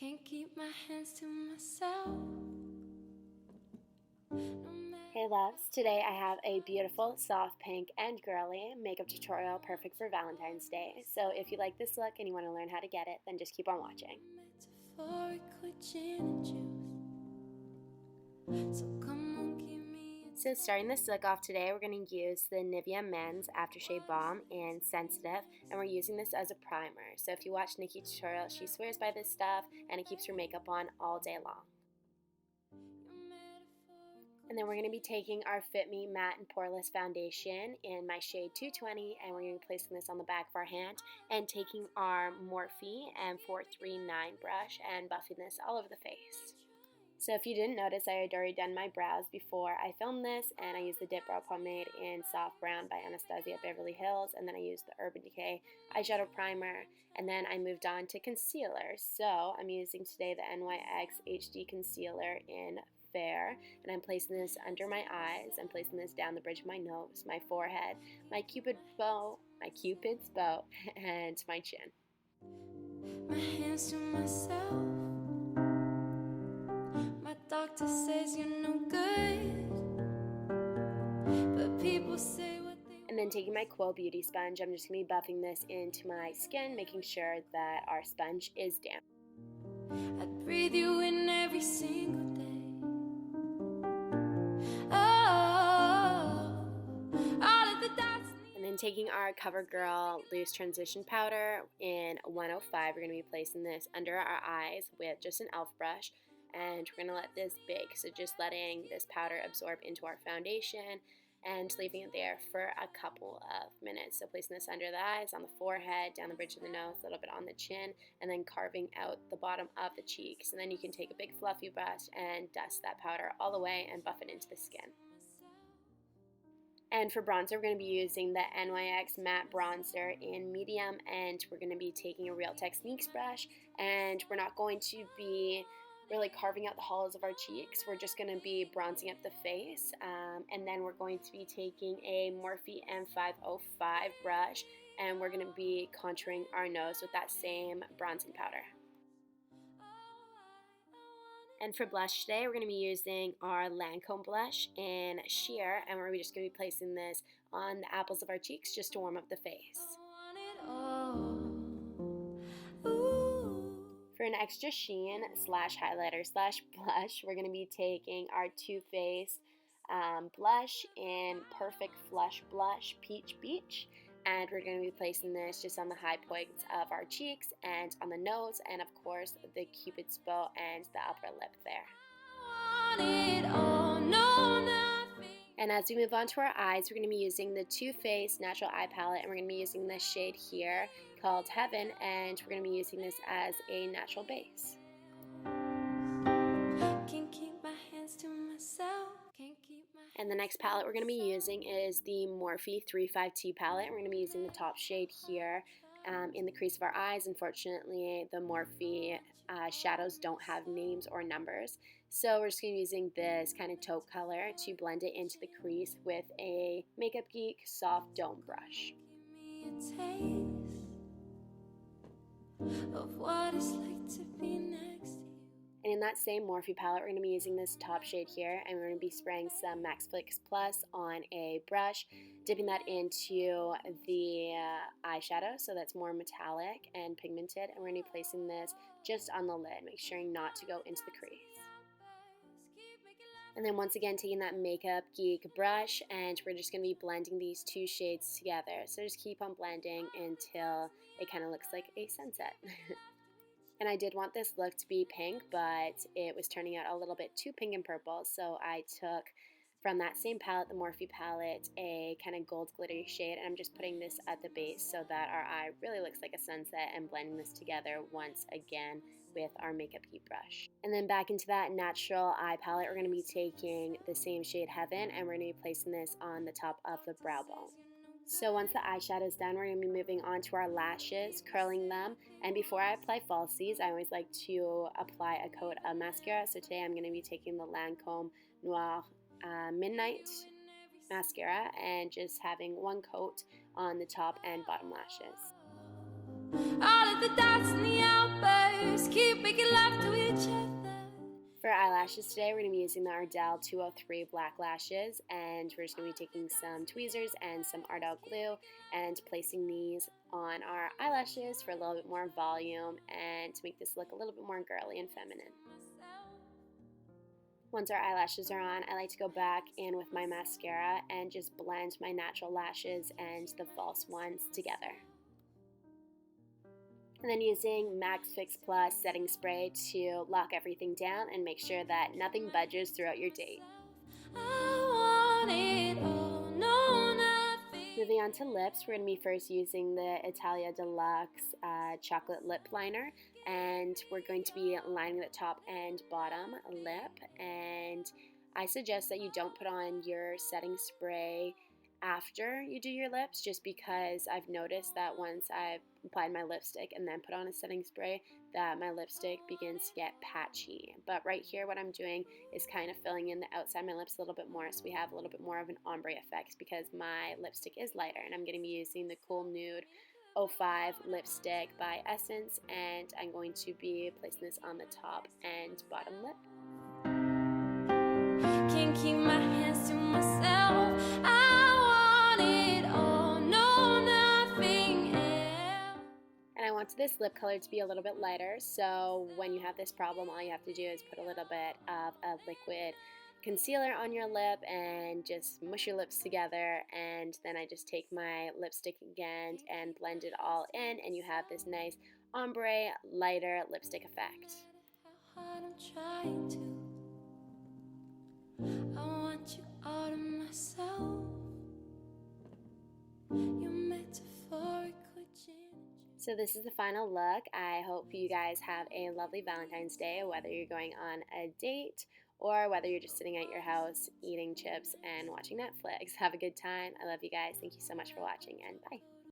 Can't keep my hands to myself. Hey loves, today I have a beautiful soft pink and girly makeup tutorial perfect for Valentine's Day. So if you like this look and you want to learn how to get it, then just keep on watching. So starting this look off today, we're going to use the Nivea Men's Aftershave Balm in Sensitive, and we're using this as a primer. So if you watch Nikki's tutorial, she swears by this stuff and it keeps her makeup on all day long. And then we're going to be taking our Fit Me Matte and Poreless foundation in my shade 220, and we're going to be placing this on the back of our hand and taking our Morphe M439 brush and buffing this all over the face. So if you didn't notice, I had already done my brows before I filmed this, and I used the Dipbrow Pomade in Soft Brown by Anastasia Beverly Hills, and then I used the Urban Decay eyeshadow primer, and then I moved on to concealer. So I'm using today the NYX HD Concealer in Fair, and I'm placing this under my eyes. I'm placing this down the bridge of my nose, my forehead, my cupid's bow, and my chin. My hands to myself. My doctor says you're no good, but people say what they want. And then taking my Quo Beauty sponge, I'm just going to be buffing this into my skin, making sure that our sponge is damp. I'd breathe you in every single day. And then taking our CoverGirl Loose Transition Powder in 105, we're going to be placing this under our eyes with just an e.l.f. brush, and we're going to let this bake, so just letting this powder absorb into our foundation and leaving it there for a couple of minutes. So placing this under the eyes, on the forehead, down the bridge of the nose, a little bit on the chin, and then carving out the bottom of the cheeks. And then you can take a big fluffy brush and dust that powder all the way and buff it into the skin. And for bronzer, we're going to be using the NYX Matte Bronzer in medium, and we're going to be taking a Real Techniques brush, and we're not going to be really carving out the hollows of our cheeks. We're just going to be bronzing up the face, and then we're going to be taking a Morphe M505 brush, and we're going to be contouring our nose with that same bronzing powder. And for blush today, we're going to be using our Lancome blush in Sheer, and we're just going to be placing this on the apples of our cheeks just to warm up the face. For an extra sheen / highlighter / blush, we're going to be taking our Too Faced blush in Perfect Flush Blush Peach Beach. And we're going to be placing this just on the high points of our cheeks and on the nose, and of course the cupid's bow and the upper lip there. And as we move on to our eyes, we're going to be using the Too Faced Natural Eye Palette, and we're going to be using this shade here called Heaven, and we're going to be using this as a natural base. Can't keep my hands to myself. And the next palette we're going to be using is the Morphe 35T palette. We're going to be using the top shade here in the crease of our eyes. Unfortunately, the Morphe shadows don't have names or numbers, so we're just going to be using this kind of taupe color to blend it into the crease with a Makeup Geek soft dome brush. Of what it's like to be next to you. And in that same Morphe palette, we're going to be using this top shade here, and we're going to be spraying some Max Fix Plus on a brush, dipping that into the eyeshadow, so that's more metallic and pigmented, and we're going to be placing this just on the lid, make sure not to go into the crease. And then once again, taking that Makeup Geek brush, and we're just going to be blending these two shades together. So just keep on blending until it kind of looks like a sunset. And I did want this look to be pink, but it was turning out a little bit too pink and purple, so I took from that same palette, the Morphe palette, a kind of gold glittery shade, and I'm just putting this at the base so that our eye really looks like a sunset, and blending this together once again with our Makeup Geek brush. And then back into that natural eye palette, we're going to be taking the same shade Heaven, and we're going to be placing this on the top of the brow bone. So once the eyeshadow is done, we're going to be moving on to our lashes, curling them. And before I apply falsies, I always like to apply a coat of mascara. So today I'm going to be taking the Lancome Noir Midnight Mascara and just having one coat on the top and bottom lashes. All of the dots in the lovers keep making love to each other. For eyelashes today, we're going to be using the Ardell 203 black lashes, and we're just going to be taking some tweezers and some Ardell glue and placing these on our eyelashes for a little bit more volume and to make this look a little bit more girly and feminine. Once our eyelashes are on, I like to go back in with my mascara and just blend my natural lashes and the false ones together. And then using Max Fix Plus setting spray to lock everything down and make sure that nothing budges throughout your date. Moving on to lips, we're going to be first using the Italia Deluxe Chocolate Lip Liner, and we're going to be lining the top and bottom lip. And I suggest that you don't put on your setting spray after you do your lips, just because I've noticed that once I've applied my lipstick and then put on a setting spray, that my lipstick begins to get patchy. But right here, what I'm doing is kind of filling in the outside of my lips a little bit more, so we have a little bit more of an ombre effect because my lipstick is lighter. And I'm going to be using the Cool Nude 05 lipstick by Essence, and I'm going to be placing this on the top and bottom lip. Can't keep my hands to myself. I want it all, no, nothing else. And I want this lip color to be a little bit lighter, so when you have this problem, all you have to do is put a little bit of a liquid concealer on your lip and just mush your lips together, and then I just take my lipstick again and blend it all in, and you have this nice ombre, lighter lipstick effect. How hard I'm trying to. I want you out of myself. You're metaphoric with gin. So this is the final look. I hope you guys have a lovely Valentine's Day, whether you're going on a date or whether you're just sitting at your house eating chips and watching Netflix. Have a good time. I love you guys. Thank you so much for watching, and bye.